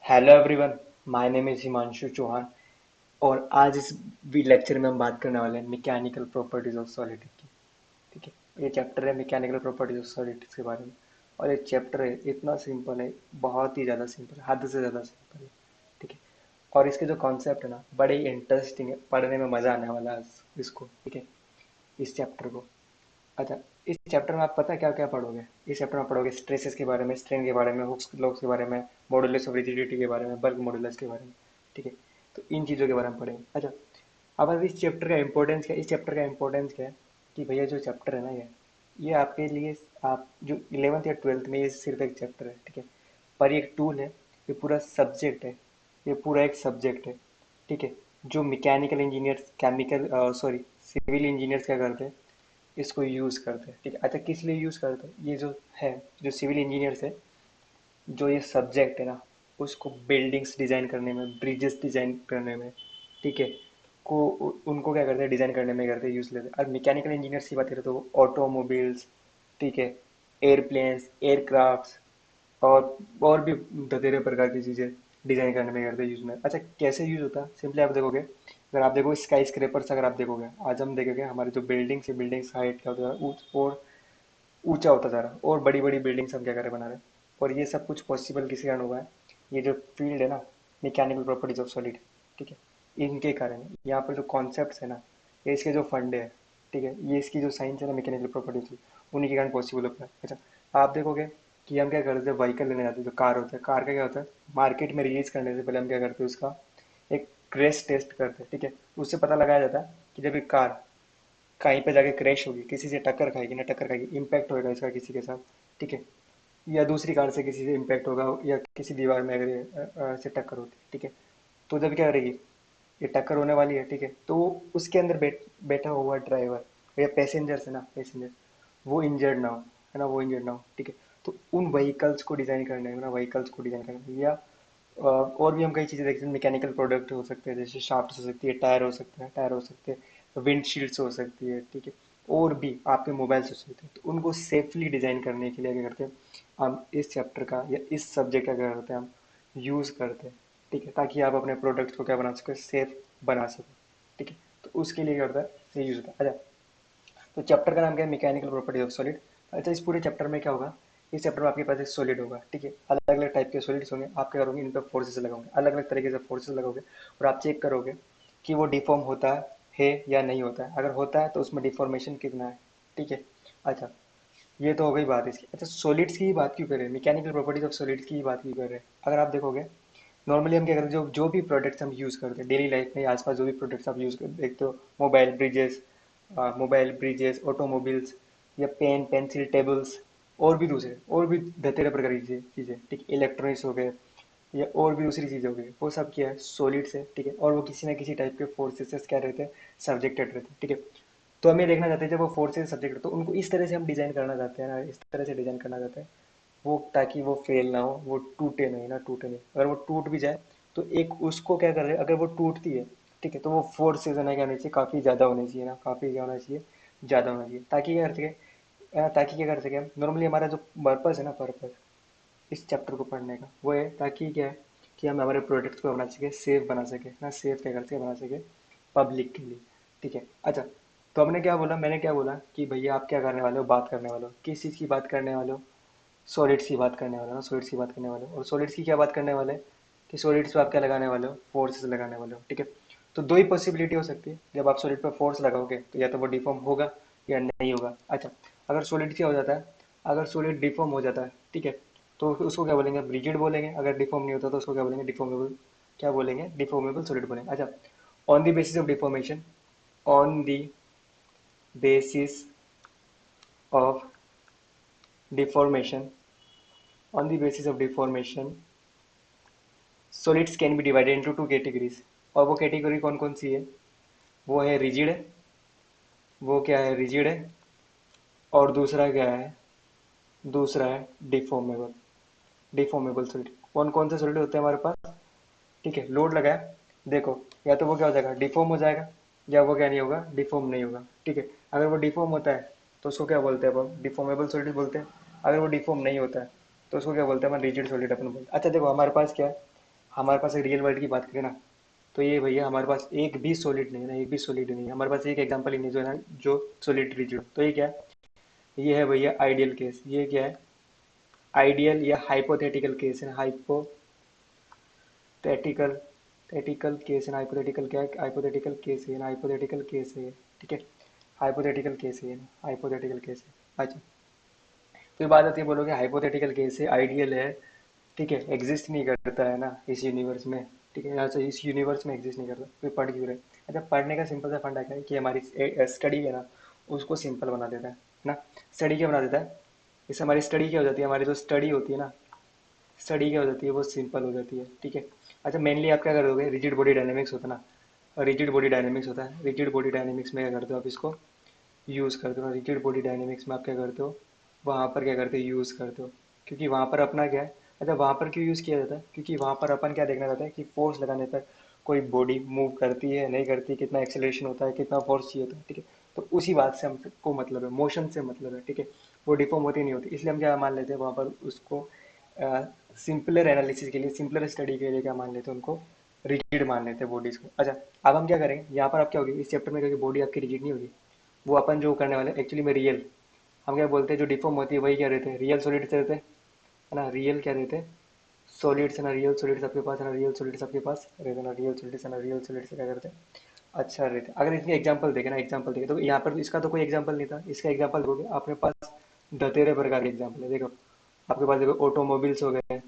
Hello everyone. My name is Himanshu Chauhan. और आज इस लेक्चर में हम बात करने वाले हैं मैकेनिकल प्रॉपर्टीज ऑफ सॉलिड की। ठीक है, ये चैप्टर है मैकेनिकल प्रॉपर्टीज ऑफ सॉलिड्स के बारे में। और ये चैप्टर है इतना सिंपल है, बहुत ही ज़्यादा सिंपल है, हद से ज़्यादा सिंपल है। ठीक है। और इसके जो कॉन्सेप्ट है ना, बड़े ही इंटरेस्टिंग है, पढ़ने में मज़ा आने वाला है इसको। ठीक है, इस चैप्टर को। अच्छा, इस चैप्टर में आप पता है क्या क्या पढ़ोगे? इस चैप्टर में पढ़ोगे स्ट्रेसेस के बारे में, स्ट्रेन के बारे में, हुक्स लॉस के बारे में, मॉडुलस ऑफ रिजिडिटी के बारे में, बल्क मॉडुलस के बारे में। ठीक है, तो इन चीज़ों के बारे में पढ़ेंगे। अच्छा, अब इस चैप्टर का इंपॉर्टेंस क्या है? इस चैप्टर का इंपॉर्टेंस क्या है कि भैया जो चैप्टर है ना, ये आपके लिए, आप जो 11th या 12th में, ये सिर्फ एक चैप्टर है। ठीक है, पर ये एक टूल है, ये पूरा सब्जेक्ट है, ये पूरा एक सब्जेक्ट है। ठीक है, जो mechanical engineers, chemical sorry civil engineers क्या करते हैं, इसको यूज़ करते हैं। ठीक है, अच्छा किस लिए यूज़ करते हैं? ये जो है, जो सिविल इंजीनियर्स है, जो ये सब्जेक्ट है ना, उसको बिल्डिंग्स डिज़ाइन करने में, ब्रिजेस डिज़ाइन करने में, ठीक है, उनको क्या करते हैं, डिज़ाइन करने में करते हैं, यूज़ लेते हैं। और मैकेनिकल इंजीनियर्स की बात करें तो ऑटोमोबिल्स, ठीक है, एयरप्लेन्स, एयरक्राफ्ट्स, और भी बथेरे प्रकार की चीज़ें डिज़ाइन करने में करते हैं यूज़ में। अच्छा, कैसे यूज़ होता है? सिंपली आप देखोगे, अगर आप देखोगे स्काई स्क्रेपर्स, अगर आप देखोगे, आज हम देखेंगे हमारे जो बिल्डिंग्स है, बिल्डिंग्स हाइट क्या होता है, और ऊंचा होता जा रहा है, और बड़ी बड़ी बिल्डिंग्स हम क्या कर रहे हैं, बना रहे हैं। और ये सब कुछ पॉसिबल किसी कारण हुआ है? ये जो फील्ड है ना, मैकेनिकल प्रॉपर्टीज ऑफ सॉलिड, ठीक है, इनके कारण है। यहाँ पर जो कॉन्सेप्ट्स है ना, ये इसके जो फंड है, ठीक है, ये इसकी जो साइंस है ना मैकेनिकल प्रॉपर्टीज की, उन्हीं के कारण पॉसिबल होता है। अच्छा, आप देखोगे कि हम क्या करते हैं, व्हीकल लेने जाते हैं, जो कार होता है, कार का क्या होता है, मार्केट में रिलीज करने से पहले हम क्या करते हैं, उसका एक क्रैश टेस्ट करते हैं। ठीक है, उससे पता लगाया जाता है कि जब ये कार कहीं पे जाके क्रैश होगी, किसी से टक्कर खाएगी ना, टक्कर खाएगी, इम्पैक्ट होएगा इसका किसी के साथ, ठीक है, या दूसरी कार से किसी से इम्पैक्ट होगा, या किसी दीवार में अगर से टक्कर होती है, ठीक है, तो जब क्या करेगी, ये टक्कर होने वाली है, ठीक है, तो उसके अंदर बैठा हुआ ड्राइवर या पैसेंजर्स है ना, पैसेंजर, वो इंजर्ड ना हो, है ना, वो इंजर्ड ना हो, ठीक है। तो उन व्हीकल्स को डिज़ाइन करने में ना, व्हीकल्स को डिज़ाइन करने में, या और भी हम कई चीज़ें देखते हैं, मैकेनिकल प्रोडक्ट हो सकते हैं, जैसे शाफ्ट हो सकती है, टायर हो सकते हैं, टायर हो सकते हैं, विंडशील्ड्स हो सकती है, ठीक है, और भी आपके मोबाइल्स हो सकते हैं। तो उनको सेफली डिज़ाइन करने के लिए क्या करते हैं, हम इस चैप्टर का या इस सब्जेक्ट का क्या करते हैं, हम यूज़ करते हैं। ठीक है, ताकि आप अपने प्रोडक्ट्स को क्या बना सकें, सेफ बना सकें। ठीक है, तो उसके लिए क्या होता है, ये यूज़ होता है। अच्छा, तो चैप्टर का नाम क्या है, मैकेनिकल प्रॉपर्टी ऑफ सॉलिड। अच्छा, इस पूरे चैप्टर में क्या होगा, इस चैप्टर में आपके पास एक सॉलिड होगा, ठीक है, अलग अलग टाइप के सॉलिड्स होंगे, आप क्या करोगे, इन पर फोर्सेस लगाओगे, अलग अलग तरीके से फोर्सेस लगाओगे, और आप चेक करोगे कि वो डिफॉर्म होता है या नहीं होता है। अगर होता है तो उसमें डिफॉर्मेशन कितना है। ठीक है, अच्छा, ये तो हो गई बात इसकी। अच्छा, सॉलिड्स की ही बात क्यों कर रहे हैं, मैकेनिकल प्रॉपर्टीज ऑफ सॉलिड्स की ही बात क्यों कर रहे हैं? अगर आप देखोगे, नॉर्मली हम क्या करते हैं, जो जो भी प्रोडक्ट्स हम यूज़ करते हैं डेली लाइफ में, आसपास जो भी प्रोडक्ट्स आप यूज़ कर देखते हो, मोबाइल ब्रिजेस, ऑटोमोबिल्स, या पेन पेंसिल टेबल्स, और भी दूसरे, और भी बतेरे प्रकार की चीज़ें, ठीक, इलेक्ट्रॉनिक्स हो गए, या और भी दूसरी चीज़ें हो गई, वो सब क्या है, सॉलिड से, ठीक है, और वो किसी ना किसी टाइप के फोर्सेस से क्या रहते हैं, सब्जेक्टेड रहते हैं। ठीक है, तो हमें देखना चाहते हैं जब वो फोर्सेस सब्जेक्ट, तो उनको इस तरह से हम डिज़ाइन करना चाहते हैं ना, इस तरह से डिज़ाइन करना चाहते हैं वो, ताकि वो फेल ना हो, वो टूटे नहीं ना, टूटे नहीं। अगर वो टूट भी जाए तो एक उसको क्या कर रहे हैं, अगर वो टूटती है, ठीक है, तो वो फोर्सेज है ना, क्या होनी चाहिए, काफ़ी ज़्यादा होनी चाहिए ना, काफ़ी क्या होना चाहिए, ज़्यादा होना चाहिए, ताकि क्या कर सके, ताकि क्या कर सके हम, नॉर्मली हमारा जो पर्पज़ है ना, पर्पज़ इस चैप्टर को पढ़ने का वो है, ताकि क्या है कि हम हमारे प्रोडक्ट्स को बना सके, सेफ बना सके ना, सेफ क्या कर सके, बना सके पब्लिक के लिए। ठीक है, अच्छा, तो हमने क्या बोला, मैंने क्या बोला कि भैया आप क्या करने वाले हो, बात करने वाले हो, किस चीज़ की बात करने वाले हो, सॉलिड्स की बात करने वाले हो ना, सॉलिड्स की बात करने वाले हो। और सॉलिड्स की क्या बात करने वाले हैं कि सॉलिड्स पे आप क्या लगाने वाले हो, फोर्सेस लगाने वाले हो। ठीक है, तो दो ही पॉसिबिलिटी हो सकती है, जब आप सॉलिड पर फोर्स लगाओगे तो या तो वो डिफॉर्म होगा या नहीं होगा। अच्छा, अगर सॉलिड क्या हो जाता है, अगर सॉलिड डिफॉर्म हो जाता है, ठीक है, तो उसको क्या बोलेंगे, रिजिड बोलेंगे। अगर डिफॉर्म नहीं होता तो उसको क्या बोलेंगे, डिफॉर्मेबल, क्या बोलेंगे, डिफॉर्मेबल सॉलिड बोलेंगे। अच्छा, on the basis of deformation, on the basis of deformation, on the basis of deformation, solids can be divided into two categories. और वो कैटेगरी कौन कौन सी है, वो है रिजिड है, वो क्या है, रिजिड है, और दूसरा क्या है, दूसरा है डिफॉर्मेबल, डिफॉर्मेबल सॉलिड। कौन कौन से सॉलिड होते हैं हमारे पास, ठीक है, लोड लगाया, देखो, या तो वो क्या हो जाएगा, डिफॉर्म हो जाएगा, या वो क्या नहीं होगा, डिफॉर्म नहीं होगा। ठीक है, अगर वो डिफॉर्म होता है तो उसको क्या बोलते हैं, अब डिफॉर्मेबल सॉलिड बोलते हैं। अगर वो डिफॉर्म नहीं होता है तो उसको क्या बोलते हैं, अपन रिजिड सॉलिड अपन बोलते हैं। अच्छा देखो, हमारे पास क्या है, हमारे पास रियल वर्ल्ड की बात करें ना, तो ये भैया हमारे पास एक भी सॉलिड नहीं है ना, एक भी सॉलिड नहीं है हमारे पास, एक एग्जांपल ही नहीं जो है ना जो सॉलिड रिजिड हो। तो ये क्या है? ये है भैया आइडियल केस। ये क्या है? आइडियल या हाइपोथेटिकल केस है। हाइपोथेटिकल थेटिकल केस है ना, हाइपोथेटिकल क्या है? हाइपोथेटिकल केस है ना, हाइपोथेटिकल केस है। ठीक है, हाइपोथेटिकल केस है ना, हाइपोथेटिकल केस है। अच्छा, फिर बात आती है, बोलोगे हाइपोथेटिकल केस है, आइडियल है, ठीक है, एग्जिस्ट नहीं करता है ना इस यूनिवर्स में। ठीक है, यहाँ से इस यूनिवर्स में एग्जिस्ट नहीं करता, फिर पढ़ क्यों रहे? अच्छा, पढ़ने का सिंपल सा फंडा क्या है कि हमारी स्टडी है ना, उसको सिंपल बना देता है ना। स्टडी क्या बना देता है? इससे हमारी स्टडी क्या हो जाती है? हमारी जो स्टडी होती है ना, स्टडी क्या हो जाती है? वो सिंपल हो जाती है। ठीक है। अच्छा, मेनली आप क्या करोगे? रिजिड बॉडी डायनेमिक्स होता है ना, रिजिड बॉडी डायनेमिक्स होता है, रिजिड बॉडी डायनेमिक्स में क्या करते हो आप? इसको यूज़ करते हो। रिजिड बॉडी डायनेमिक्स में आप क्या करते हो? वहाँ पर क्या करते हो? यूज़ करते हो। क्योंकि वहाँ पर अपना क्या है? अच्छा, वहाँ पर क्यों यूज़ किया जाता है? क्योंकि वहाँ पर अपन क्या देखना चाहते हैं कि फोर्स लगाने पर कोई बॉडी मूव करती है नहीं करती, कितना एक्सेलरेशन होता है, कितना फोर्स चाहिए होता है। ठीक है, तो उसी बात से हमको मतलब है, मोशन से मतलब है। ठीक है, वो डिफॉर्म होती नहीं होती, इसलिए हम क्या मान लेते हैं वहाँ पर उसको, सिंपलर एनालिसिस के लिए, सिंपलर स्टडी के लिए क्या मान लेते हैं उनको? रिजिड मान लेते हैं बॉडीज को। अच्छा, अब हम क्या करेंगे यहाँ पर? अब क्या होगी इस चैप्टर में? क्योंकि बॉडी आपकी रिजिड नहीं होगी, वो अपन जो करने वाले एक्चुअली में रियल, हम क्या बोलते हैं, जो डिफॉर्म होती है वही क्या रहते हैं? रियल सॉलिड रहते हैं, है ना। रियल क्या रहते हैं? सॉलिड्स है ना, रियल सॉलिड्स आपके पास है ना, रियल सॉलिड्स आपके पास रहते हैं ना, रियल सॉलिड्स है ना, रियल सॉलिड्स क्या करते हैं? अच्छा रहते हैं। अगर इसके एग्जांपल देखे ना, एग्जांपल देखे तो यहाँ पर इसका तो कोई एग्जांपल नहीं था, इसका एग्जांपल देखोगे आपके पास धतेरे प्रकार के एग्जांपल है। देखो आपके पास, देखो ऑटोमोबाइल्स हो गए,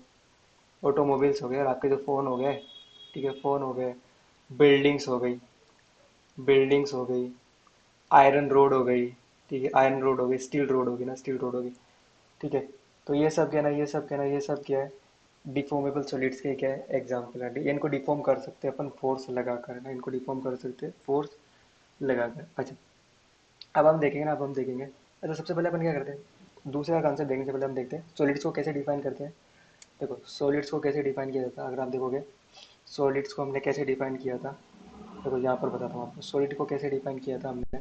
ऑटोमोबाइल्स हो गए, और आपके जो फ़ोन हो गए, ठीक है, फ़ोन हो गए, बिल्डिंग्स हो गई, बिल्डिंग्स हो गई, आयरन रोड हो गई, ठीक है, आयरन रोड हो गई, स्टील रोड होगी ना, स्टील रोड होगी। ठीक है, तो ये सब क्या है ना, ये सब क्या है ना, ये सब क्या है? डिफॉर्मेबल सॉलिड्स के क्या है? एग्जाम्पल है। इनको डिफॉर्म कर सकते हैं अपन फोर्स लगा कर ना, इनको डिफॉर्म कर सकते हैं फोर्स लगा कर। अच्छा, अब हम देखेंगे ना, अब हम देखेंगे। अच्छा, सबसे पहले अपन क्या करते हैं, दूसरा कॉन्सेप्ट देखने से पहले हम देखते हैं सॉलिड्स को कैसे डिफाइन करते हैं। देखो सॉलिड्स को कैसे डिफाइन किया जाता है, अगर आप देखोगे सॉलिड्स को हमने कैसे डिफाइन किया था। देखो यहाँ पर बताता हूँ आपको सॉलिड को कैसे डिफाइन किया था हमने।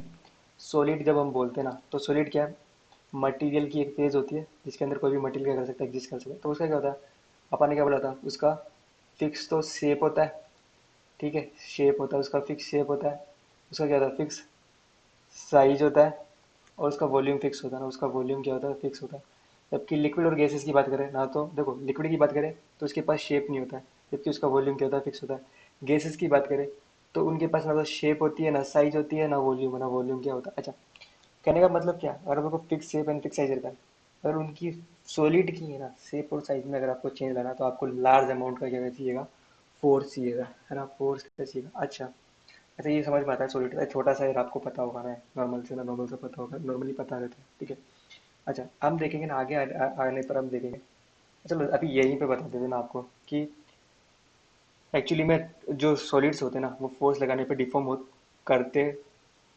सॉलिड जब हम बोलते हैं ना, तो सॉलिड क्या है? मटेरियल की एक फेज होती है जिसके अंदर कोई भी मटेरियल क्या कर सकता है? एग्जिस्ट कर सकता है। तो उसका क्या होता है? अपन ने क्या बोला था? उसका फिक्स तो शेप होता है, ठीक है, शेप होता है उसका, फिक्स शेप होता है। उसका क्या होता है? फिक्स साइज होता है, और उसका वॉल्यूम फिक्स होता है ना, उसका वॉल्यूम क्या होता है? फिक्स होता है। जबकि लिक्विड और गैसेस की बात करें ना, तो देखो लिक्विड की बात करें तो उसके पास शेप नहीं होता है, जबकि उसका वॉल्यूम क्या होता है? फिक्स होता है। गैसेस की बात करें तो उनके पास ना तो शेप होती है, ना साइज होती है, ना वॉल्यूम, ना वॉल्यूम क्या होता है। अच्छा, कहने का मतलब क्या, अगर आपको fix shape and fix size रहता है, अगर उनकी सॉलिड की है ना शेप और साइज में अगर आपको चेंज लाना, तो आपको लार्ज अमाउंट का क्या चाहिएगा? फोर्स चाहिएगा, है ना, फोर्स क्या चाहिएगा। अच्छा, अच्छा, ये समझ में आता है सॉलिड का छोटा सा एयर आपको पता होगा ना, नॉर्मल से ना, नॉर्मल से पता होगा, नॉर्मली पता रहता है। ठीक है। अच्छा, हम देखेंगे ना आगे आने पर हम देखेंगे। चलो अभी यहीं पे बता देते ना आपको कि एक्चुअली में जो सॉलिड्स होते हैं ना, वो फोर्स लगाने पे डिफॉर्म हो करते।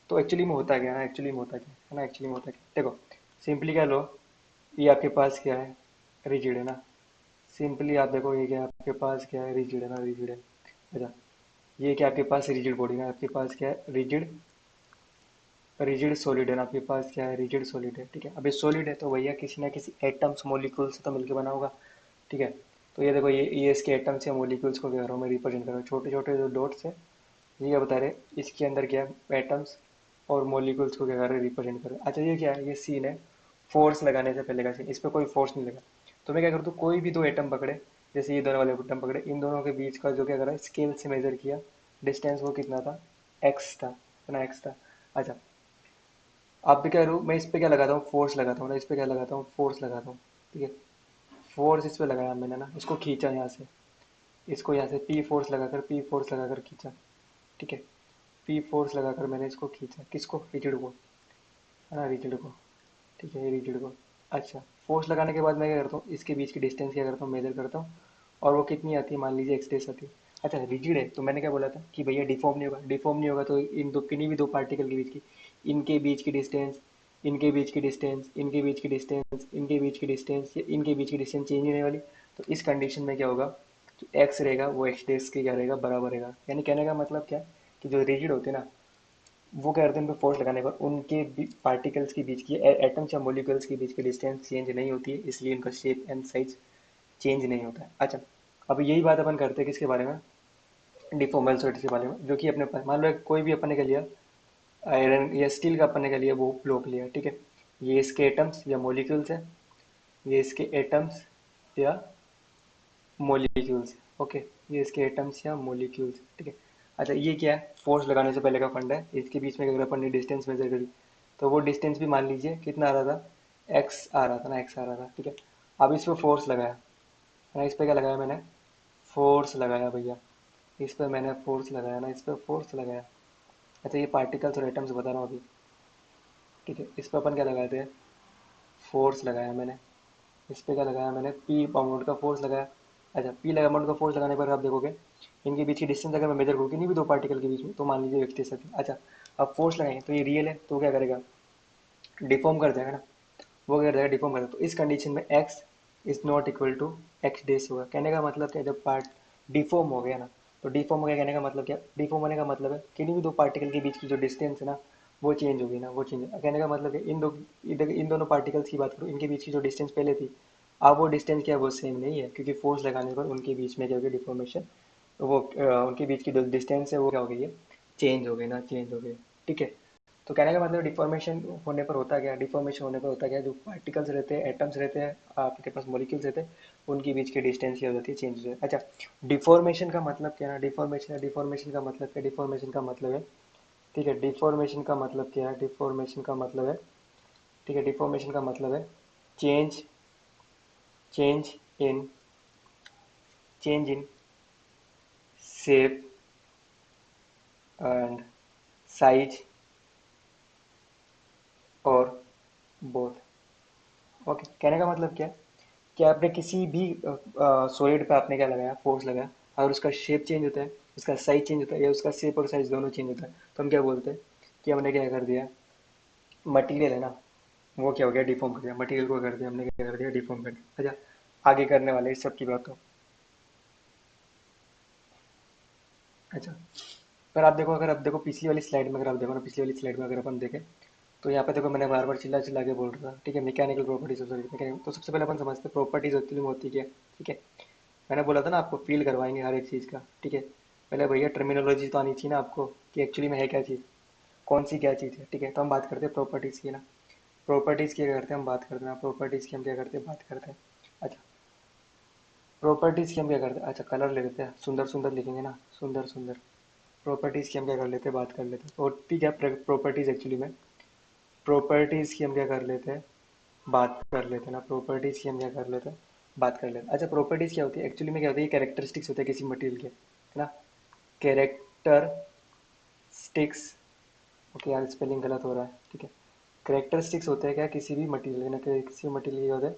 तो एक्चुअली में होता क्या है ना, एक्चुअली में होता क्या है ना, एक्चुअली में होता क्या, देखो सिंपली क्या लो, ये आपके पास क्या है? रिजिड है ना। सिंपली आप देखो ये क्या है? आपके पास क्या है? रिजिड है ना, रिजिड है। अच्छा, ये क्या आपके पास? रिजिड बॉडी ना, आपके पास क्या है? रिजिड, रिजिड सॉलिड है ना, आपके पास क्या है? रिजिड सॉलिड है। ठीक है, अब ये सॉलिड है तो भैया किसी ना किसी एटम्स मॉलिक्यूल से तो मिलके बना होगा। ठीक है, तो ये देखो ये इसके एटम्स या मॉलिक्यूल्स को क्या करो मैं रिप्रेजेंट करो, छोटे छोटे जो डॉट्स है, ये क्या बता रहे? इसके अंदर क्या है? एटम्स और मॉलिक्यूल्स को क्या कर रहे हैं? रिप्रेजेंट कर रहे हैं। अच्छा, ये क्या है? ये सीन है फोर्स लगाने से पहले का सीन, इस पर कोई फोर्स नहीं लगा। तो मैं क्या करता हूँ, कोई भी दो एटम पकड़े, जैसे ये दोनों वाले एटम पकड़े, इन दोनों के बीच का जो क्या करा, स्केल से मेजर किया डिस्टेंस, वो कितना था? एक्स था, है ना, एक्स था। अच्छा, आप भी कह रहे हो मैं इस पे क्या लगाता हूँ? फोर्स लगाता हूँ ना, इस पे क्या लगाता हूँ? फोर्स लगाता हूँ। ठीक है, फोर्स इस पे लगाया मैंने ना, इसको खींचा यहाँ से, इसको यहाँ से पी फोर्स लगाकर, पी फोर्स लगाकर खींचा। ठीक है, पी फोर्स लगाकर मैंने इसको खींचा, किसको? रिजिड को, है ना, रिजिड को। ठीक है, रिजिड को। अच्छा, फोर्स लगाने के बाद मैं क्या करता हूँ? इसके बीच की डिस्टेंस क्या करता हूँ? मेजर करता हूँ, और वो कितनी आती है? मान लीजिए एक्स डेस आती है। अच्छा, रिजिड है तो मैंने क्या बोला था कि भैया डिफॉर्म नहीं होगा, डिफॉर्म नहीं होगा तो इन दो, किन्हीं भी दो पार्टिकल के बीच की, इनके बीच की डिस्टेंस, इनके बीच की डिस्टेंस, इनके बीच की डिस्टेंस, इनके बीच की डिस्टेंस, या इनके बीच की डिस्टेंस चेंज नहीं होने वाली। तो इस कंडीशन में क्या होगा? जो एक्स रहेगा वो एक्स डेस के क्या रहेगा? बराबर रहेगा। यानी कहने का मतलब क्या, कि जो रिजिड होते हैं ना, वो क्या करते हैं? उन पे फोर्स लगाने पर उनके पार्टिकल्स के बीच की, एटम्स या मॉलिक्यूल्स के बीच की डिस्टेंस चेंज नहीं होती है, इसलिए उनका शेप एंड साइज चेंज नहीं होता है। अच्छा, अब यही बात अपन करते हैं किसके बारे में, डिफॉर्मल सॉलिड के बारे में, जो कि अपने पास मान लो कोई भी अपने के लिया आयरन या स्टील का अपने के लिए वो ब्लॉक लिया, ठीक है। ये इसके एटम्स या मोलिक्यूल्स है, ये इसके एटम्स या मोलिक्यूल्स, ओके। ये इसके एटम्स या मोलिक्यूल्स, ठीक है। अच्छा ये क्या है, फोर्स लगाने से पहले का फंडा है। इसके बीच में अगर अपन ने डिस्टेंस मेजर करी तो वो डिस्टेंस भी मान लीजिए कितना आ रहा था, एक्स आ रहा था ना, एक्स आ रहा था, ठीक है। अब इस पर फोर्स लगाया ना, इस पर क्या लगाया मैंने, फोर्स लगाया भैया, इस पर मैंने फोर्स लगाया ना, इस पर फोर्स लगाया। अच्छा ये पार्टिकल्स और एटम्स बता रहा हूँ अभी, ठीक है। इस पर अपन क्या लगाते हैं, फोर्स लगाया मैंने, इस पे क्या लगाया मैंने, पी अमाउंट का फोर्स लगाया। अच्छा पी अमाउंट का फोर्स लगाने पर आप देखोगे इनके बीच की डिस्टेंस अगर मैं मेजर करूँ नहीं भी दो पार्टिकल के बीच में, तो मान लीजिए 1 सेकंड। अच्छा अब फोर्स लगाएंगे तो ये रियल है, तो क्या करेगा, डिफॉर्म कर जाएगा ना, वो क्या कर जाएगा, डिफॉर्म कर जाएगा। तो इस कंडीशन में X is not equal to X dash होगा। कहने का मतलब क्या, जब पार्ट डिफॉर्म हो गया ना, तो डिफॉर्म हो गया कहने का मतलब क्या, डिफॉर्म होने का मतलब है किन्हीं भी दो पार्टिकल के बीच की जो डिस्टेंस है ना वो चेंज होगी ना, वो चेंज कहने का मतलब है इन दोनों पार्टिकल्स की बात करूँ, इनके बीच की जो डिस्टेंस पहले थी, अब वो डिस्टेंस क्या है, वो सेम नहीं है, क्योंकि फोर्स लगाने पर उनके बीच में क्या हो गया, डिफॉर्मेशन, वो उनके बीच की जो डिस्टेंस है वो क्या हो गई है, चेंज हो गई ना, चेंज हो गई, ठीक है। तो कहने का मतलब डिफॉर्मेशन होने पर होता क्या, डिफॉर्मेशन होने पर होता क्या, जो पार्टिकल्स रहते हैं, एटम्स रहते हैं, आपके पास मॉलिक्यूल्स रहते हैं, उनके बीच की डिस्टेंस क्या हो जाती है, चेंज हो जाती है। अच्छा डिफॉर्मेशन का मतलब क्या है ना, डिफॉर्मेशन का मतलब क्या, डिफॉर्मेशन का मतलब है, ठीक है, डिफॉर्मेशन का मतलब क्या है, डिफॉर्मेशन का मतलब है, ठीक है, डिफॉर्मेशन का मतलब है change, change in change in shape and size और बोथ, ओके। कहने का मतलब क्या है कि आपने किसी भी सॉलिड पे आपने क्या लगाया, फोर्स लगाया, अगर उसका शेप चेंज होता है, उसका साइज चेंज होता है, या उसका शेप और साइज दोनों चेंज होता है, तो हम क्या बोलते हैं कि हमने क्या कर दिया, मटेरियल है ना वो क्या हो गया, डिफॉर्म कर दिया, मटेरियल को कर दिया हमने, क्या कर दिया, डिफॉर्म कर दिया। अच्छा आगे करने वाले इस सब की बात हो। अच्छा पर आप देखो, अगर आप देखो पिछली वाली स्लाइड में, अगर आप देखो ना पिछली वाली स्लाइड में अगर अपन देखें, तो यहाँ पे देखो मैंने बार बार चिल्ला चिल्ला के बोल रहा था, ठीक है, mechanical properties of solid, mechanical. तो सबसे पहले अपन समझते हैं प्रॉपर्टीज एक्चुअली में होती क्या है, ठीक है। मैंने बोला था ना आपको फील करवाएंगे हर एक चीज़ का, ठीक है। पहले भैया टर्मिनोलॉजी तो आनी चाहिए ना आपको, कि एक्चुअली में है क्या चीज़, कौन सी क्या चीज़ है, ठीक है। तो हम बात करते हैं प्रॉपर्टीज़ की ना, प्रॉपर्टीज़ की क्या करते हैं हम बात करते हैं, प्रॉपर्टीज़ की हम क्या करते हैं, बात करते हैं। अच्छा प्रॉपर्टीज़ की हम क्या करते हैं, अच्छा कलर ले लेते हैं, सुंदर सुंदर लिखेंगे ना, सुंदर सुंदर। प्रॉपर्टीज़ की हम क्या कर लेते हैं, बात कर लेते हैं, और ठीक है प्रॉपर्टीज़ एक्चुअली में, प्रॉपर्टीज़ की हम क्या कर लेते हैं, बात कर लेते हैं ना, प्रॉपर्टीज़ की हम क्या कर लेते हैं, बात कर लेते हैं। अच्छा प्रॉपर्टीज़ क्या होती है, एक्चुअली में क्या होती है, कैरेक्टरिस्टिक्स होते हैं किसी मटेरियल के, है ना, कैरेक्टर स्टिक्स, ओके यार स्पेलिंग गलत हो रहा है, ठीक है। कैरेक्टरिस्टिक्स होते हैं क्या, किसी भी मटेरियल ना, किसी मटेरियल क्या होता है,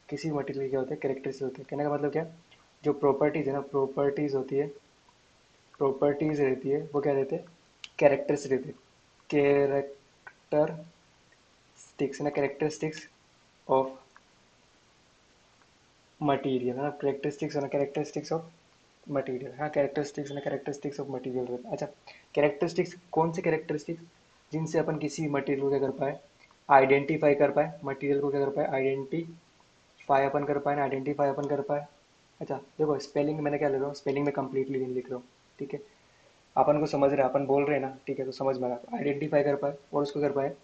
किसी मटेरियल के क्या होते हैं, कैरेक्टरिस्टिक्स होते हैं। कहने का मतलब क्या, जो प्रॉपर्टीज़ है ना, प्रॉपर्टीज़ होती है, प्रॉपर्टीज़ रहती है वो क्या रहते हैं, कैरेक्टर्स रहते हैं, कैरेक्टर स्टिक्स ना, कैरेक्टरिस्टिक्स ऑफ मटेरियल है ना, कैरेक्टरिस्टिक्स है ना, कैरेक्टरिस्टिक्स ऑफ मटेरियल, हाँ कैरेक्टरिस्टिक्स ना, कैरेक्टरिस्टिक्स ऑफ मटेरियल रहता है। अच्छा कैरेक्टरिस्टिक्स कौन से कैरेक्टरिस्टिक्स, जिनसे अपन किसी मटेरियल को क्या कर पाए, आइडेंटिफाई कर पाए, मटेरियल को क्या कर पाए, आइडेंटिफाई अपन कर पाए ना, आइडेंटिफाई अपन कर पाए। अच्छा देखो स्पेलिंग मैंने क्या लिख रहा हूँ, स्पेलिंग में कंप्लीटली नहीं लिख रहा हूँ, ठीक है। अपन को समझ रहे हैं, अपन बोल रहे हैं ना, ठीक है, तो समझ में आ रहा, आइडेंटिफाई कर पाए और उसको कर पाए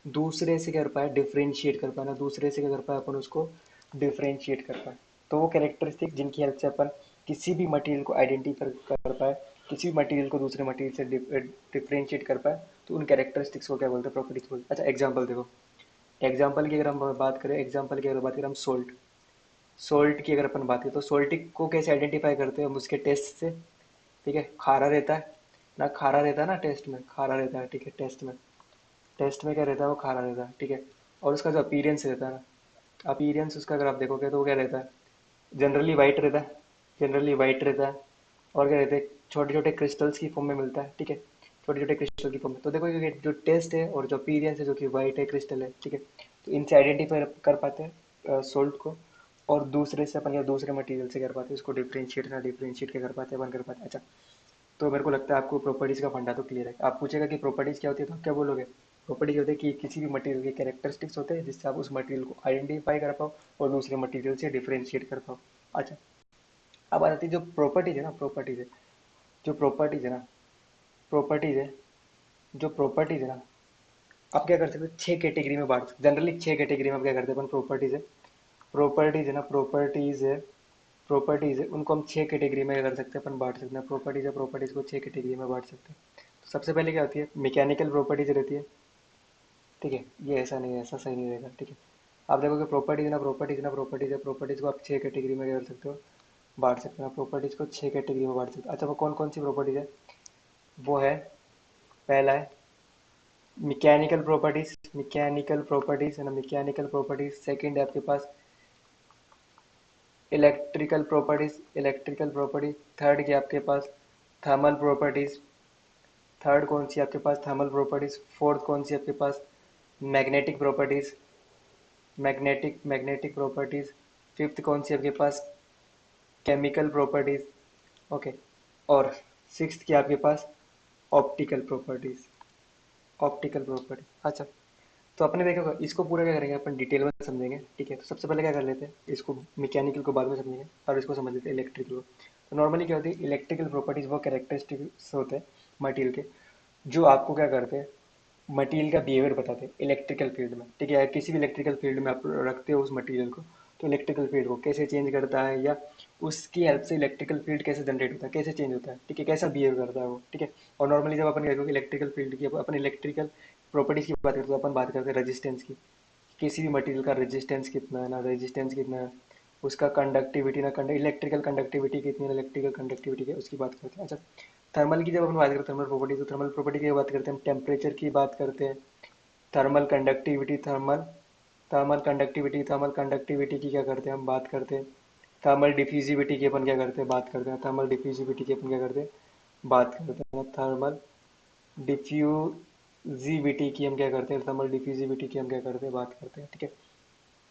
दूसरे से कर पाए, डिफ्रेंशिएट कर पाए ना, दूसरे से क्या कर पाए अपन उसको डिफ्रेंशिएट कर पाए। तो वो कैरेक्टरिस्टिक जिनकी हेल्प से अपन किसी भी मटेरियल को आइडेंटिफाई कर पाए, किसी भी मटेरियल को दूसरे मटेरियल से डिफ्रेंशिएट कर पाए, तो उन कैरेक्टरिस्टिक्स को क्या बोलते हैं, प्रॉपर्टीज बोलते हैं। अच्छा एग्जाम्पल देखो, एग्जाम्पल की अगर हम बात करें, एग्जाम्पल की अगर बात करें हम सोल्ट, सोल्ट की अगर अपन बात करें तो सोल्ट को कैसे आइडेंटिफाई करते हैं हम, उसके टेस्ट से, ठीक है। खारा रहता है ना, खारा रहता है ना, टेस्ट में खारा रहता है, ठीक है, टेस्ट में, टेस्ट में क्या रहता है, वो खारा रहता है, ठीक है। और उसका जो अपीरियंस रहता है ना, अपीरियंस उसका अगर आप देखोगे तो वो क्या रहता है, जनरली वाइट रहता है, जनरली वाइट रहता है। और क्या रहता है, छोटे छोटे क्रिस्टल्स की फॉर्म में मिलता है, ठीक है, छोटे छोटे क्रिस्टल की फॉर्म में। तो देखो ये जो टेस्ट है और जो अपीरियंस है, जो कि वाइट है, क्रिस्टल है, ठीक है, तो इनसे आइडेंटिफाई कर पाते हैं सोल्ट को। और दूसरे से अपन या दूसरे मटेरियल से कर पाते हैं इसको, डिफ्रेंशिएट ना, डिफ्रेंशिएट क्या कर पाते हैं अपन, कर पाते हैं। अच्छा तो मेरे को लगता है आपको प्रॉपर्टीज का फंडा तो क्लियर है। आप पूछेगा कि प्रॉपर्टीज क्या होती है, तो आप क्या बोलोगे, प्रॉपर्टीज होती है कि किसी भी मटेरियल के कैरेक्टरिस्टिक्स होते हैं जिससे आप उस मटेरियल को आइडेंटिफाई कर पाओ और दूसरे मटेरियल से डिफरेंशिएट कर पाओ। अच्छा अब आती है जो प्रॉपर्टीज है ना, प्रॉपर्टीज है, जो प्रॉपर्टीज है ना, प्रॉपर्टीज है, जो प्रॉपर्टीज है ना, आप क्या कर सकते हो, 6 कैटेगरी में बांट सकते, जनरली 6 कैटेगरी में आप क्या करते हैं अपन, प्रॉपर्टीज है, प्रॉपर्टीज है ना, प्रॉपर्टीज है, प्रॉपर्टीज है, उनको हम 6 कैटेगरी में कर सकते हैं, अपन बांट सकते हैं, प्रॉपर्टीज है, प्रॉपर्टीज को 6 कैटेगरी में बांट सकते हैं। तो सबसे पहले क्या होती है, मैकेनिकल प्रॉपर्टीज रहती है, ठीक है, ये ऐसा नहीं है, ऐसा सही नहीं रहेगा, ठीक है। आप देखोगे प्रॉपर्टीज ना, प्रॉपर्टीज ना, प्रॉपर्टीज है, प्रॉपर्टीज को आप 6 कैटेगरी में क्या कर सकते हो, बांट सकते हो, प्रॉपर्टीज को 6 कैटेगरी में बांट सकते हो। अच्छा, वो कौन कौन सी प्रॉपर्टीज है, वो है, पहला है मैकेनिकल प्रॉपर्टीज, मैकेनिकल प्रॉपर्टीज है ना, मैकेनिकल प्रॉपर्टीज, सेकंड है आपके पास electrical properties, electrical properties, third की आपके पास थर्मल प्रॉपर्टीज, थर्ड कौन सी आपके पास, थर्मल प्रॉपर्टीज, फोर्थ कौन सी आपके पास, magnetic properties, magnetic magnetic properties, fifth कौन सी आपके पास, केमिकल प्रॉपर्टीज, ओके, और सिक्स्थ की आपके पास ऑप्टिकल प्रॉपर्टीज, ऑप्टिकल प्रॉपर्टी। अच्छा, तो अपने देखो इसको पूरा क्या करेंगे, अपन डिटेल में समझेंगे, ठीक है। तो सबसे पहले क्या कर लेते हैं, इसको मैकेनिकल को बाद में समझेंगे और इसको समझ लेते हैं इलेक्ट्रिकल को। तो नॉर्मली क्या होती है, इलेक्ट्रिकल प्रॉपर्टीज वो कैरेक्टरिस्टिक्स होते हैं मटेरियल के, जो आपको क्या करते हैं, मटेरियल का बिहेवियर बताते हैं इलेक्ट्रिकल फील्ड में, ठीक है। किसी भी इलेक्ट्रिकल फील्ड में आप रखते हो उस मटेरियल को, तो इलेक्ट्रिकल फील्ड को कैसे चेंज करता है, या उसकी हेल्प से इलेक्ट्रिकल फील्ड कैसे जनरेट होता है, कैसे चेंज होता है, ठीक है, कैसा बिहेव करता है वो, ठीक है। और नॉर्मली जब अपन देखोगे इलेक्ट्रिकल फील्ड की, अपन इलेक्ट्रिकल प्रॉपर्टीज की बात करते हैं, तो अपन बात करते हैं रेजिस्टेंस की, किसी भी मटेरियल का रेजिस्टेंस कितना है ना, रेजिस्टेंस कितना है, उसका कंडक्टिविटी ना, इलेक्ट्रिकल कंडक्टिविटी कितनी है, इलेक्ट्रिकल कंडक्टिविटी की उसकी बात करते हैं। अच्छा, थर्मल की जब अपन बात करते हैं, थर्मल प्रॉपर्टी, तो थर्मल प्रॉपर्टी की बात करते हैं, हम टेम्परेचर की बात करते हैं, thermal conductivity, thermal thermal conductivity, thermal conductivity की क्या करते हैं, हम बात करते हैं, थर्मल डिफ्यूजिविटी की अपन क्या करते हैं, बात करते हैं, थर्मल डिफ्यूजिविटी की अपन क्या करते हैं, बात करते हैं, थर्मल डिफ्यूजिविटी की हम क्या करते हैं, थर्मल डिफ्यूजिविटी की हम क्या करते हैं, बात करते हैं, ठीक है।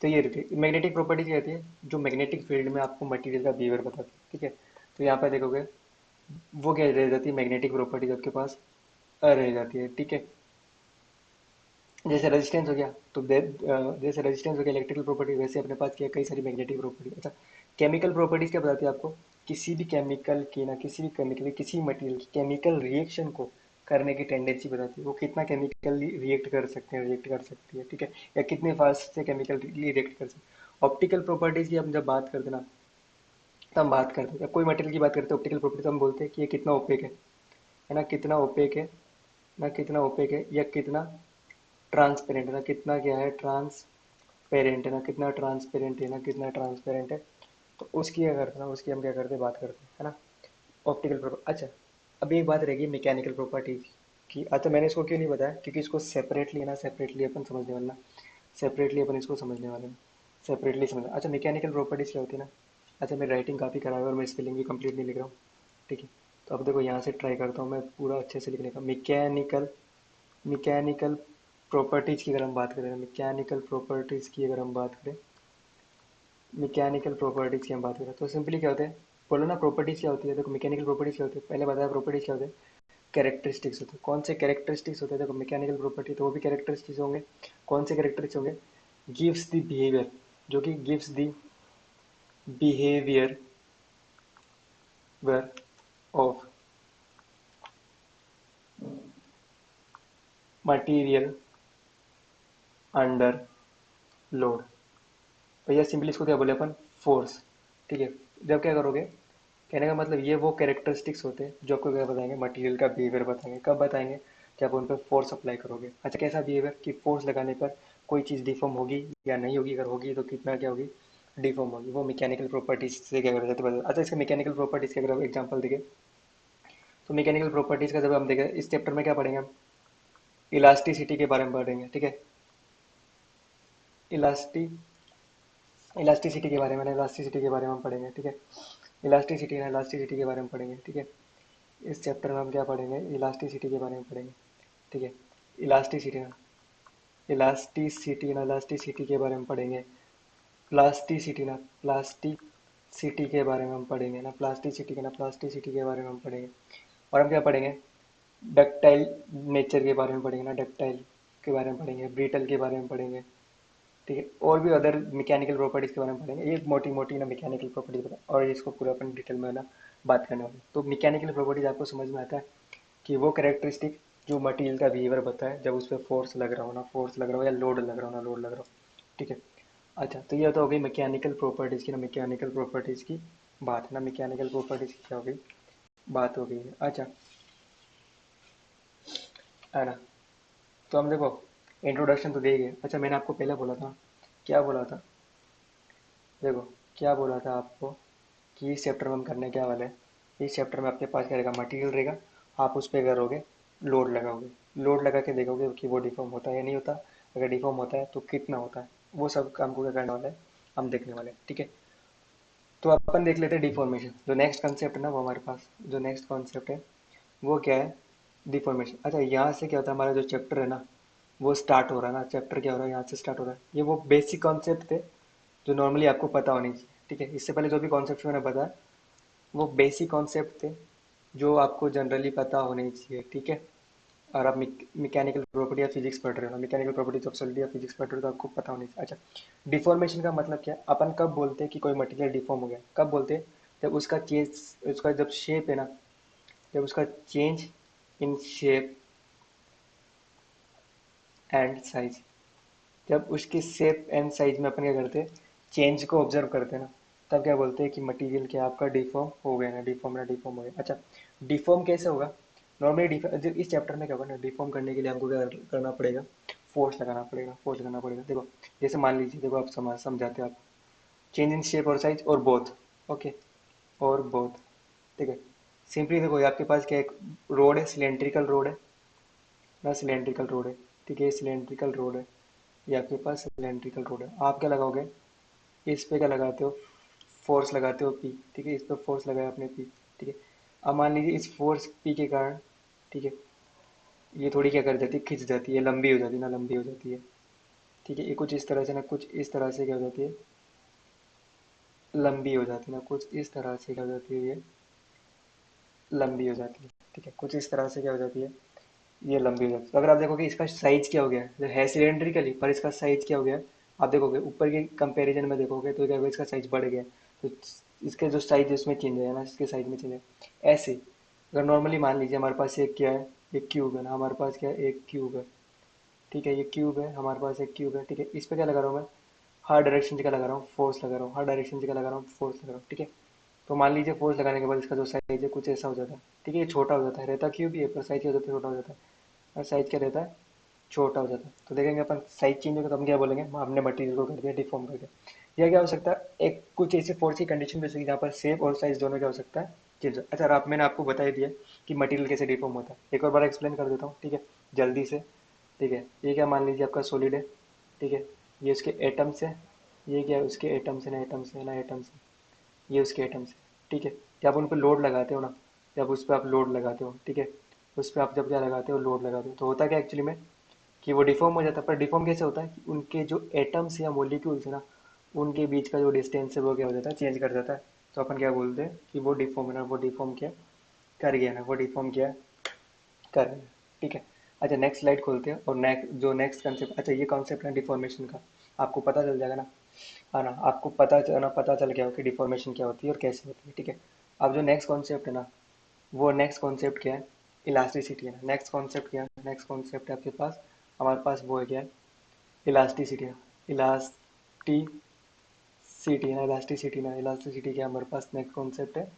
तो ये रहती है मैग्नेटिक प्रॉपर्टीज, कहती है जो मैग्नेटिक फील्ड में आपको मटेरियल का बिहेवियर बताती है, ठीक है। तो यहाँ पे देखोगे वो क्या रह जाती है, मैग्नेटिक प्रॉपर्टीज आपके पास रह जाती है, ठीक है। जैसे रेजिस्टेंस हो गया, तो जैसे रेजिस्टेंस हो गया इलेक्ट्रिकल प्रॉपर्टी, वैसे अपने पास क्या कई सारी मैग्नेटिक प्रॉपर्टी। अच्छा, केमिकल प्रॉपर्टीज क्या बताती है आपको, किसी भी केमिकल की ना, किसी भी केमिकल, किसी मटेरियल की केमिकल रिएक्शन को करने की टेंडेंसी बताती है, वो कितना केमिकली रिएक्ट कर सकते हैं, रिएक्ट कर सकती है, ठीक है, या कितने फास्ट से केमिकल रिएक्ट कर सकते हैं। ऑप्टिकल प्रॉपर्टीज की हम जब बात करते हैं ना, तो हम बात करते हैं, जब कोई मटेरियल की बात करते हैं ऑप्टिकल प्रॉपर्टी, तो हम बोलते हैं कि ये कितना ओपेक है ना, कितना ओपेक है ना, कितना ओपेक है, या कितना ट्रांसपेरेंट है ना, कितना क्या है, ट्रांसपेरेंट है ना, कितना ट्रांसपेरेंट है ना, कितना ट्रांसपेरेंट है। तो उसकी क्या करते हैं ना, उसकी हम क्या करते हैं, बात करते हैं, है ना, ऑप्टिकल प्रॉपर्टी। अच्छा, अब एक बात रहेगी मैकेनिकल प्रॉपर्टीज की। अच्छा, मैंने इसको क्यों नहीं बताया, क्योंकि इसको सेपरेटली है ना, सेपरेटली अपन समझने वाले ना, सेपरेटली अपन इसको समझने वाले हैं, सेपरेटली समझना। अच्छा, मैकेनिकल प्रॉपर्टीज क्या होती है ना, अच्छा मेरी राइटिंग काफ़ी खराब है और मैं स्पेलिंग भी कंप्लीट नहीं लिख रहा हूँ, ठीक है। तो अब देखो यहाँ से ट्राई करता हूँ मैं पूरा अच्छे से लिखने का। मैकेनिकल मैकेनिकल प्रॉपर्टीज की अगर हम बात करें, मैकेनिकल प्रॉपर्टीज की अगर हम बात करें, मैकेनिकल प्रॉपर्टीज की हम बात करें, तो सिंपली क्या होता है, बोलो ना प्रॉपर्टीज क्या होती है, देखो मैकेनिकल प्रॉपर्टीज क्या होती है, पहले बताया प्रॉपर्टीज क्या होते हैं, कैरेक्टरिस्टिक्स होते हैं। कौन से कैरेक्टरिस्टिक्स होते हैं, देखो मैकेनिकल प्रॉपर्टी तो वो भी कैरेक्टरिस्टिक्स होंगे, कौन से कैरेक्टरिस्टिक्स होंगे, गिव्स द बिहेवियर, जो कि gives the behaviour of material under load. भैया सिंपली इसको क्या बोले अपन, फोर्स, ठीक है। जब क्या करोगे, कहने का मतलब ये वो कैरेक्टरिस्टिक्स होते हैं जो आपको क्या बताएंगे, मटेरियल का बिहेवियर बताएंगे, कब बताएंगे, जब उन पर फोर्स अप्लाई करोगे। अच्छा, कैसा बिहेवियर, कि फोर्स लगाने पर कोई चीज़ डिफॉर्म होगी या नहीं होगी, अगर होगी तो कितना क्या होगी, डिफॉर्म होगी, वो मैकेनिकल प्रॉपर्टीज से क्या करते हैं। अच्छा, इसका मैकेनिकल प्रॉपर्टीज का अगर एग्जाम्पल देखें, तो मैकेनिकल प्रॉपर्टीज का जब हम देखें इस चैप्टर में क्या पढ़ेंगे हम, इलास्टिसिटी के बारे में पढ़ेंगे, ठीक है, इलास्टी इलास्टिसिटी के बारे में ना, इलास्टिसिटी के बारे में हम पढ़ेंगे, ठीक है। इलास्टिसिटी ना, इलास्टिसिटी के बारे में पढ़ेंगे, ठीक है। इस चैप्टर में हम क्या पढ़ेंगे, इलास्टिसिटी के बारे में पढ़ेंगे, ठीक है। इलास्टिसिटी ना, इलास्टिसिटी ना, इलास्टिसिटी के बारे में पढ़ेंगे। प्लास्टिसिटी ना, प्लास्टिसिटी के बारे में हम पढ़ेंगे ना, प्लास्टिसिटी का ना, प्लास्टिसिटी के बारे में हम पढ़ेंगे। और हम क्या पढ़ेंगे, डक्टाइल नेचर के बारे में पढ़ेंगे ना, डक्टाइल के बारे में पढ़ेंगे, ब्रिटल के बारे में पढ़ेंगे, ठीक है, और भी अदर मैकेनिकल प्रॉपर्टीज के बारे में पढ़ेंगे, ये मोटी मोटी ना मैकेनिकल प्रॉपर्टीज बता और इसको पूरा अपन डिटेल में ना बात करने वाले हैं। तो मैकेनिकल प्रॉपर्टीज आपको समझ में आता है कि वो कैरेक्टरिस्टिक जो मटेरियल का बिहेवियर बताता है जब उस पर फोर्स लग रहा हो ना, फोर्स लग रहा हो या लोड लग रहा हो ना, लोड लग रहा हो। ठीक है। अच्छा, तो ये तो हो गई मैकेनिकल प्रॉपर्टीज की ना, मैकेनिकल प्रॉपर्टीज की बात है ना, मैकेनिकल प्रॉपर्टीज की क्या हो गई, बात हो गई है। अच्छा, है ना। तो हम देखो इंट्रोडक्शन तो दे ही गए। अच्छा, मैंने आपको पहले बोला था, क्या बोला था, देखो क्या बोला था आपको कि इस चैप्टर में हम करने क्या वाले हैं। इस चैप्टर में आपके पास क्या रहेगा, मटेरियल रहेगा, आप उस पर करोगे लोड लगाओगे, लोड लगा के देखोगे कि वो डिफॉर्म होता है या नहीं होता, अगर डिफॉर्म होता है तो कितना होता है, वो सब काम को क्या करने वाला है, हम देखने वाले हैं। ठीक है। तो अपन देख लेते हैं डिफॉर्मेशन, जो नेक्स्ट कॉन्सेप्ट है ना, वो हमारे पास जो नेक्स्ट कॉन्सेप्ट है वो क्या है, डिफॉर्मेशन। अच्छा, यहाँ से क्या होता है, हमारा जो चैप्टर है ना वो स्टार्ट हो रहा है ना, चैप्टर क्या हो रहा है, यहाँ से स्टार्ट हो रहा है। ये वो बेसिक कॉन्सेप्ट थे जो नॉर्मली आपको पता होनी चाहिए। ठीक है, इससे पहले जो भी कॉन्सेप्ट मैंने बताया वो बेसिक कॉन्सेप्ट थे जो आपको जनरली पता होने चाहिए। ठीक है। और आप मैकेनिकल प्रॉपर्टी या फिजिक्स पढ़ रहे हो ना, मैकेनिकल प्रॉपर्टीज ऑफ सॉलिड या फिजिक्स पढ़ रहे हो तो आपको पता होनी चाहिए। अच्छा, डिफॉर्मेशन का मतलब क्या है, अपन कब बोलते हैं कि कोई मटेरियल डिफॉर्म हो गया, कब बोलते हैं, जब उसका चेंज, उसका जब शेप है ना, जब उसका change in shape and size, जब उसकी शेप एंड साइज में अपन क्या करते हैं, चेंज को ऑब्जर्व करते हैं ना, तब क्या बोलते हैं कि मटेरियल क्या आपका डिफॉर्म हो गया ना, डिफॉर्म ना, डिफॉर्म हो गया। अच्छा, डिफॉर्म कैसे होगा, नॉर्मली इस चैप्टर में क्या होगा ना, डिफॉर्म करने के लिए हमको क्या करना पड़ेगा, फोर्स लगाना पड़ेगा, फोर्स लगाना पड़ेगा। देखो जैसे मान लीजिए, देखो आप समझाते हैं आप, चेंज इन शेप और साइज और बोथ, ओके, और बोथ। ठीक है, सिंपली देखो ये आपके पास क्या एक रोड है, सिलेंड्रिकल रोड है ना, सिलेंड्रिकल रोड है। ठीक है, सिलेंड्रिकल रोड है, ये आपके पास सिलेंड्रिकल रोड है, आप क्या लगाओगे, इस पे क्या लगाते हो, फोर्स लगाते हो पी। ठीक है, इस पे फोर्स लगाया आपने पी। ठीक है, अब मान लीजिए इस फोर्स पी के कारण, ठीक है, ये थोड़ी क्या कर जाती है, खिंच जाती है, लंबी हो जाती है ना, लंबी हो जाती है। ठीक है, ये कुछ इस तरह से ना, कुछ इस तरह से क्या हो जाती है, लंबी हो जाती है ना, कुछ इस तरह से क्या हो जाती है, ये लंबी हो जाती है। ठीक है, कुछ इस तरह से क्या हो जाती है, ये लंबी हो जाती है। तो अगर आप देखोगे इसका साइज क्या हो गया है सिलेंड्रिकली, पर इसका साइज क्या हो गया, आप देखोगे ऊपर के कंपैरिजन में देखोगे तो क्या होगा, इसका साइज बढ़ गया। तो इसके जो साइज है उसमें चेंज है ना, इसके साइज में चेंज है। ऐसे अगर नॉर्मली मान लीजिए हमारे पास एक क्या है, एक क्यूब है ना, हमारे पास क्या है, एक क्यूब है। ठीक है, ये क्यूब है, हमारे पास एक क्यूब है। ठीक है, इस पे क्या लगा रहा हूँ मैं, हर डायरेक्शन से क्या लगा रहा हूँ, फोर्स लगा रहा हूँ, हर डायरेक्शन से क्या लगा रहा हूँ, फोर्स लगा रहा हूँ। ठीक है, तो मान लीजिए फोर्स लगाने के बाद इसका जो साइज है कुछ ऐसा हो जाता है। ठीक है, ये छोटा हो जाता है, रहता क्यूब ही है पर साइज क्या हो जाता है, छोटा हो जाता है। और साइज क्या रहता है, छोटा हो जाता है। तो देखेंगे अपन साइज चेंज होगा तो हम क्या बोलेंगे, हमने मटेरियल को कर दिया डिफॉर्म कर दिया। यह क्या हो सकता है, एक कुछ ऐसी फोर्स की कंडीशन भी हो सकती है जहाँ पर शेप और साइज दोनों क्या हो सकता है, चेंज। अच्छा, और आप मैंने आपको बता ही दिया कि मटेरियल कैसे डिफॉर्म होता है, एक और बार एक्सप्लेन कर देता हूँ। ठीक है, जल्दी से। ठीक है, ये क्या मान लीजिए आपका सॉलिड है। ठीक है, ये उसके एटम्स है, ये क्या है उसके एटम्स है ना, एटम्स है ना, एटम्स है, ये उसके एटम्स है। ठीक है, जब उन पर लोड लगाते हो ना, जब उस पर आप लोड लगाते हो, ठीक है, उस पर आप जब क्या लगाते हो, लोड लगाते हो, तो होता क्या एक्चुअली में कि वो डिफॉर्म हो जाता है। पर डिफॉर्म कैसे होता है कि उनके जो एटम्स या मोलिक्यूल्स है ना, उनके बीच का जो डिस्टेंस है वो क्या हो जाता है, चेंज कर जाता है। तो अपन क्या बोलते हैं कि वो डिफॉर्म है ना, वो डिफॉर्म क्या कर गया ना, वो डिफॉर्म क्या कर गया। ठीक है। अच्छा, नेक्स्ट स्लाइड खोलते हैं और नेक्स्ट जो नेक्स्ट कंसेप्ट, अच्छा ये कॉन्सेप्ट है डिफॉर्मेशन का, आपको पता चल जाएगा ना, है ना, आपको पता चल गया हो कि डिफॉर्मेशन क्या होती है और कैसे होती है। ठीक है, अब जो नेक्स्ट कॉन्सेप्ट है ना, वो नेक्स्ट कॉन्सेप्ट क्या है, इलास्टिसिटी है ना। नेक्स्ट कॉन्सेप्ट क्या है, नेक्स्ट कॉन्सेप्ट है आपके पास, हमारे पास वो है क्या है, इलास्टिसिटी है। इलास्टिसिटी ना, इलास्टिसिटी ना, इलास्टिसिटी क्या हमारे पास नेक्स्ट कॉन्सेप्ट है,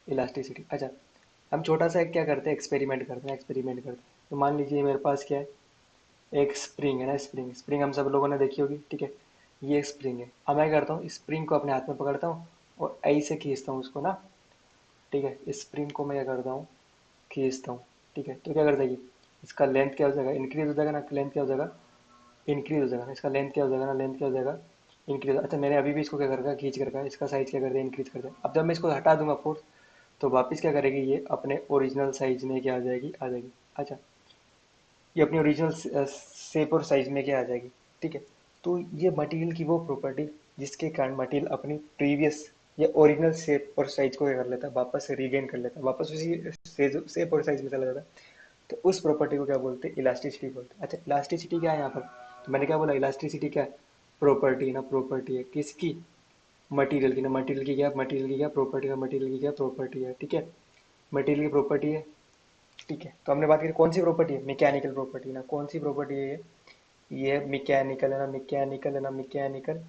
इलास्टिसिटी। अच्छा, हम छोटा सा एक क्या करते हैं, एक्सपेरिमेंट करते हैं, एक्सपेरिमेंट करते हैं। तो मान लीजिए मेरे पास क्या है, एक स्प्रिंग है ना, स्प्रिंग, स्प्रिंग हम सब लोगों ने देखी होगी। ठीक है, ये स्प्रिंग है, अब मैं करता हूँ स्प्रिंग को अपने हाथ में पकड़ता हूँ और ऐसे खींचता हूँ उसको ना। ठीक है, स्प्रिंग को मैं क्या करता हूँ, खींचता हूँ। ठीक है, तो क्या कर देगी, इसका लेंथ क्या हो जाएगा, इंक्रीज हो जाएगा ना, लेंथ क्या हो जाएगा, इंक्रीज हो जाएगा। इसका लेंथ क्या हो जाएगा ना, लेंथ क्या हो जाएगा, इंक्रीज। अच्छा, मैंने अभी भी इसको क्या कर रखा है, खींच कर रखा है, इसका साइज क्या कर दिया, इंक्रीज कर दिया। अब जब मैं इसको हटा दूंगा फोर्स, तो वापस क्या करेगी, ये अपने ओरिजिनल साइज में क्या आ जाएगी, आ जाएगी। अच्छा, ये अपनी ओरिजिनल शेप और साइज में क्या आ जाएगी। ठीक है, तो ये मटेरियल की वो प्रॉपर्टी जिसके कारण मटेरियल अपनी प्रीवियस या ओरिजिनल शेप और साइज को क्या कर लेता है, वापस से रीगेन कर लेता है, वापस उसी शेप और साइज में चला जाता है। तो उस प्रॉपर्टी को क्या बोलते हैं, इलास्टिसिटी बोलते हैं। अच्छा, इलास्टिसिटी क्या है यहाँ पर, तो मैंने क्या बोला, इलास्टिसिटी क्या है, प्रॉपर्टी ना प्रॉपर्टी है किसकी, मटेरियल की ना, मटेरियल की क्या प्रॉपर्टी है, मटेरियल की क्या प्रॉपर्टी है, ठीक है। मटेरियल की प्रॉपर्टी है, ठीक है। तो हमने बात की कौन सी प्रॉपर्टी है, मैकेनिकल प्रॉपर्टी ना, कौन सी प्रॉपर्टी है ये मैकेनिकल है ना, मैकेनिकल है ना, मैकेनिकल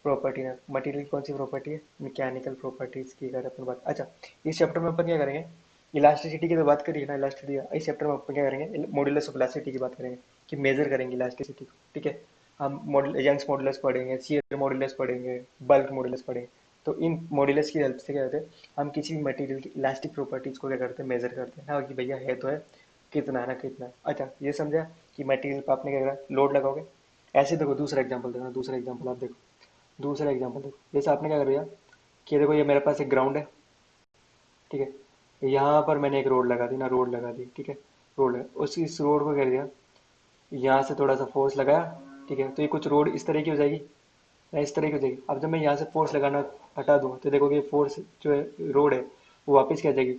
प्रॉपर्टी ना। मटेरियल की कौन सी प्रॉपर्टी है, मैकेनिकल प्रॉपर्टीज की अगर अपन बात, अच्छा इस चैप्टर में अपन क्या करेंगे, इलास्टिसिटी की तो बात करिए ना, इलास्टिसिटी इस चैप्टर में अपन क्या करेंगे, मॉडुलस ऑफ इलास्टिसिटी की बात करेंगे कि मेजर करेंगे इलास्टिसिटी को, ठीक है। हम मॉडल यंग्स मॉडुलस पढ़ेंगे, शियर मॉडुलस पढ़ेंगे, बल्क मॉडुलस पढ़ेंगे। तो इन मॉडुलस की हेल्प से क्या करते हैं, हम किसी भी मटेरियल की इलास्टिक प्रॉपर्टीज को क्या करते हैं, मेजर करते हैं ना, कि भैया है तो है, कितना है ना कितना है। अच्छा ये समझा कि मटेरियल पर आपने क्या करा, लोड लगाओगे। ऐसे देखो दूसरा एग्जांपल देखो, दूसरा एग्जांपल आप देखो, दूसरा एग्जांपल देखो, जैसे आपने क्या कर दिया कि देखो ये मेरे पास एक ग्राउंड है, ठीक है। यहाँ पर मैंने एक रोड लगा दी ना, रोड लगा दी, ठीक है। रोड है, उस इस रोड को कर दिया, यहाँ से थोड़ा सा फोर्स लगाया, ठीक है। तो ये कुछ रोड इस तरह की हो जाएगी ना, इस तरह की हो जाएगी। अब जब मैं यहाँ से फोर्स लगाना हटा दूँ तो देखोगे फोर्स जो है रोड है वो वापस क्या जाएगी,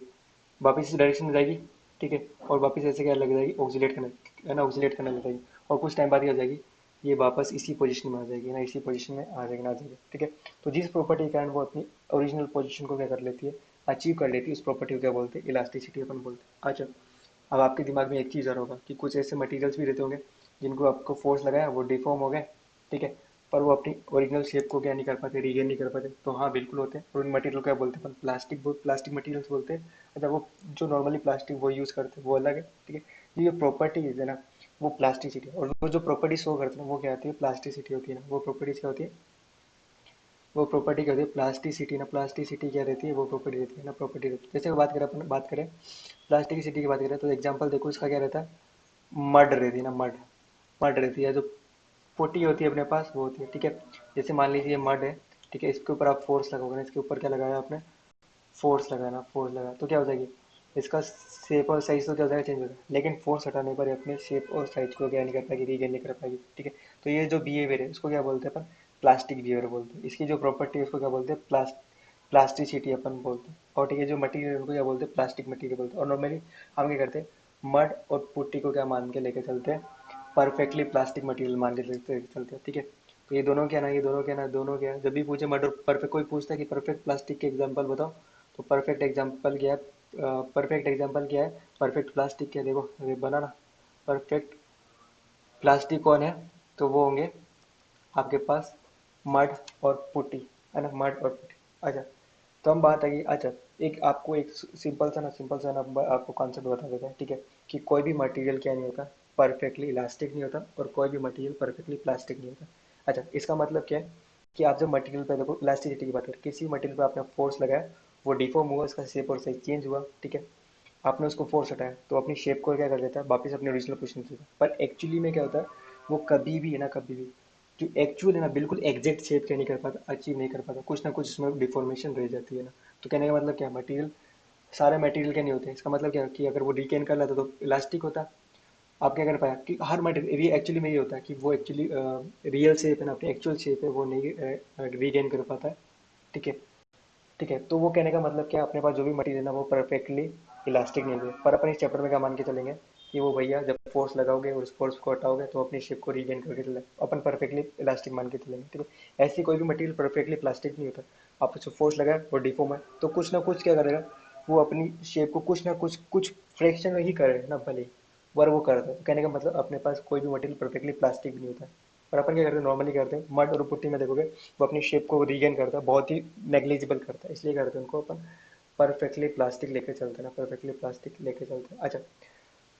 वापस इस डायरेक्शन में जाएगी, ठीक है। और वापस ऐसे क्या लग जाएगी, ऑक्सीलेट करने, है ना, ऑक्सीलेट करने लग जाएगी। और कुछ टाइम बाद क्या हो जाएगी, ये वापस इसी पोजीशन में आ जाएगी ना, इसी पोजीशन में आ जाएगी ना, आ जाएगी, ठीक है। तो जिस प्रॉपर्टी के कारण वो अपनी ओरिजिनल पोजीशन को क्या कर लेती है, अचीव कर लेती है, उस प्रॉपर्टी को क्या बोलते हैं, इलास्टिसिटी अपन बोलते हैं। अच्छा अब आपके दिमाग में एक चीज़ आ रहा होगा कि कुछ ऐसे मटेरियल्स भी रहते होंगे जिनको आपको फोर्स लगाया वो डिफॉर्म हो गए, ठीक है। पर वो अपनी ओरिजिनल शेप को क्या नहीं कर पाते, रीगेन नहीं कर पाते। तो हाँ बिल्कुल होते हैं, और उन मटेरियल को क्या बोलते हैं अपन, प्लास्टिक मटेरियल्स बोलते हैं। अच्छा वो जो नॉर्मली प्लास्टिक वो यूज़ करते हैं वो अलग है, ठीक है। ये प्रॉपर्टीज है ना, वो प्लास्टिसिटी, और वो जो प्रॉपर्टी शो करते हैं वो क्या होती है, प्लास्टिसिटी होती है ना। वो प्रॉपर्टीज क्या होती है, वो प्रॉपर्टी क्या होती है, प्लास्टिसिटी ना, प्लास्टिसिटी क्या रहती है, वो प्रॉपर्टी रहती है ना, प्रॉपर्टी रहती है। जैसे बात करें अपन, बात करें प्लास्टिसिटी की बात करें, तो एग्जाम्पल देखो इसका क्या रहता है, मड रहती है ना, मड, मड रहती है, जो पुट्टी होती है अपने पास वो होती है, ठीक है। जैसे मान लीजिए मड है, ठीक है, इसके ऊपर आप फोर्स लगाओगे ना, इसके ऊपर क्या लगाया आपने, फोर्स लगाना, फोर्स लगा तो क्या हो जाएगी, इसका शेप और साइज तो क्या हो जाएगा, चेंज हो जाएगा। लेकिन फोर्स हटाने पर ये अपने शेप और साइज को क्या नहीं कर पाएगी, रीगेन नहीं कर पाएगी, ठीक है। तो ये जो बिहेवियर है उसको क्या बोलते हैं अपन, प्लास्टिक बिहेवियर बोलते हैं। इसकी जो प्रॉपर्टी है उसको क्या बोलते हैं, प्लास्टिसिटी अपन बोलते हैं। और ठीक है, जो मटीरियल उनको क्या बोलते हैं, प्लास्टिक मटीरियल बोलते हैं। और नॉर्मली हम क्या करते हैं, मड और पुट्टी को क्या मान के लेके चलते हैं, परफेक्टली प्लास्टिक मटेरियल मान के चलते हैं, ठीक है। तो ये दोनों क्या ना, ये दोनों क्या ना, दोनों क्या है, जब भी पूछे मड और परफेक्ट, कोई पूछता है कि परफेक्ट प्लास्टिक के एग्जांपल बताओ, तो परफेक्ट एग्जांपल क्या है, परफेक्ट एग्जांपल क्या है, परफेक्ट प्लास्टिक क्या है, देखो ये बना ना, परफेक्ट प्लास्टिक कौन है, तो वो होंगे आपके पास मड और पुट्टी, है ना, मड और पुट्टी। अच्छा तो हम बात आई, अच्छा एक आपको एक सिंपल सा ना आपको कॉन्सेप्ट बता देते हैं, ठीक है। कि कोई भी मटेरियल क्या नहीं होता, परफेक्टली इलास्टिक नहीं होता, और कोई भी मटेरियल परफेक्टली प्लास्टिक नहीं होता। अच्छा इसका मतलब क्या है, कि आप जब मटेरियल पे देखो, इलास्टिसिटी की बात करें, किसी मटेरियल पे आपने फोर्स लगाया, वो डिफॉर्म हुआ, उसका शेप और साइज चेंज हुआ, ठीक है। आपने उसको फोर्स हटाया तो अपनी शेप को क्या कर देता है, वापस अपने ओरिजिनल पोजीशन में। पर एक्चुअली में क्या होता है, वो कभी भी है ना, कभी भी जो एक्चुअल है ना, बिल्कुल एग्जैक्ट शेप क्या नहीं कर पाता, अचीव नहीं कर पाता, कुछ ना कुछ उसमें डिफॉर्मेशन रह जाती है ना। तो कहने का मतलब क्या, मटेरियल सारे मटेरियल के नहीं होते, इसका मतलब क्या है कि अगर वो रिटेन कर लेता तो इलास्टिक होता। आप क्या कर पाया कि हर मटेरियल, ये एक्चुअली में ये होता है कि वो एक्चुअली रियल शेप है ना, अपनी एक्चुअल शेप है वो नहीं रीगेन कर पाता है, ठीक है। ठीक है, तो वो कहने का मतलब क्या, अपने पास जो भी मटेरियल है ना वो परफेक्टली इलास्टिक नहीं है। पर अपन इस चैप्टर में क्या मान के चलेंगे, कि वो भैया जब फोर्स लगाओगे और उस फोर्स को हटाओगे तो अपनी शेप को रीगेन करके चले, अपन परफेक्टली इलास्टिक मान के चलेंगे, ठीक है। ऐसी कोई भी मटेरियल परफेक्टली प्लास्टिक नहीं होता। आप उसको फोर्स लगाए वो डिफॉर्म है, तो कुछ ना कुछ क्या करेगा, वो अपनी शेप को कुछ ना कुछ फ्रैक्शन में ही करे ना, भले ही, पर वो करता है। तो कहने का मतलब अपने पास कोई भी मटेरियल परफेक्टली प्लास्टिक भी नहीं होता। और अपन क्या करते हैं, नॉर्मली करते हैं, मड और पुट्टी में देखोगे वो अपनी शेप को रीगेन करता है, बहुत ही नेग्लिजिबल करता है, इसलिए करते हैं उनको अपन परफेक्टली प्लास्टिक लेके चलते हैं ना, परफेक्टली प्लास्टिक लेके चलते हैं। अच्छा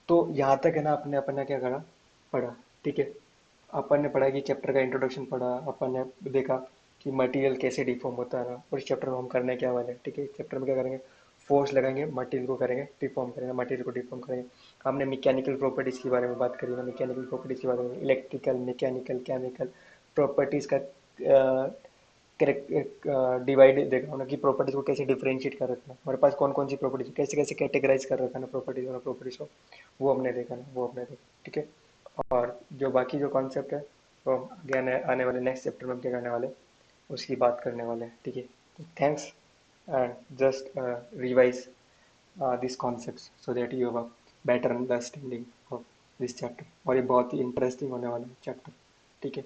तो यहाँ तक है ना, अपने अपन ने क्या करा, पढ़ा, ठीक है। अपन ने पढ़ा कि चैप्टर का इंट्रोडक्शन पढ़ा, अपन ने देखा कि मटेरियल कैसे डिफॉर्म होता है ना, और इस चैप्टर में हम करने क्या वाले हैं, ठीक है। इस चैप्टर में क्या करेंगे, फोर्स लगाएंगे, मटेरियल को करेंगे डिफॉर्म करेंगे, मटेरियल को डिफॉर्म करेंगे। हमने मैकेनिकल प्रॉपर्टीज के बारे में बात करी ना, मैकेनिकल प्रॉपर्टीज के बारे में, इलेक्ट्रिकल, मैकेनिकल, केमिकल प्रॉपर्टीज का करेक्ट डिवाइड देखा ना, कि प्रॉपर्टीज को कैसे डिफरेंशिएट कर रखना, हमारे पास कौन कौन सी प्रॉपर्टीज, कैसे कैसे कैटेगराइज कर रखा ना प्रॉपर्टीज को, वो हमने देखा ना, वो हमने देखा, ठीक है। और जो बाकी जो कॉन्सेप्ट है वो आगे आने वाले नेक्स्ट चैप्टर में हम क्या करने वाले हैं, उसकी बात करने वाले हैं, ठीक है। Thanks and just revise this concept so that you have a better understanding of this chapter. और ये बहुत ही इंटरेस्टिंग होने वाला है चैप्टर, ठीक है।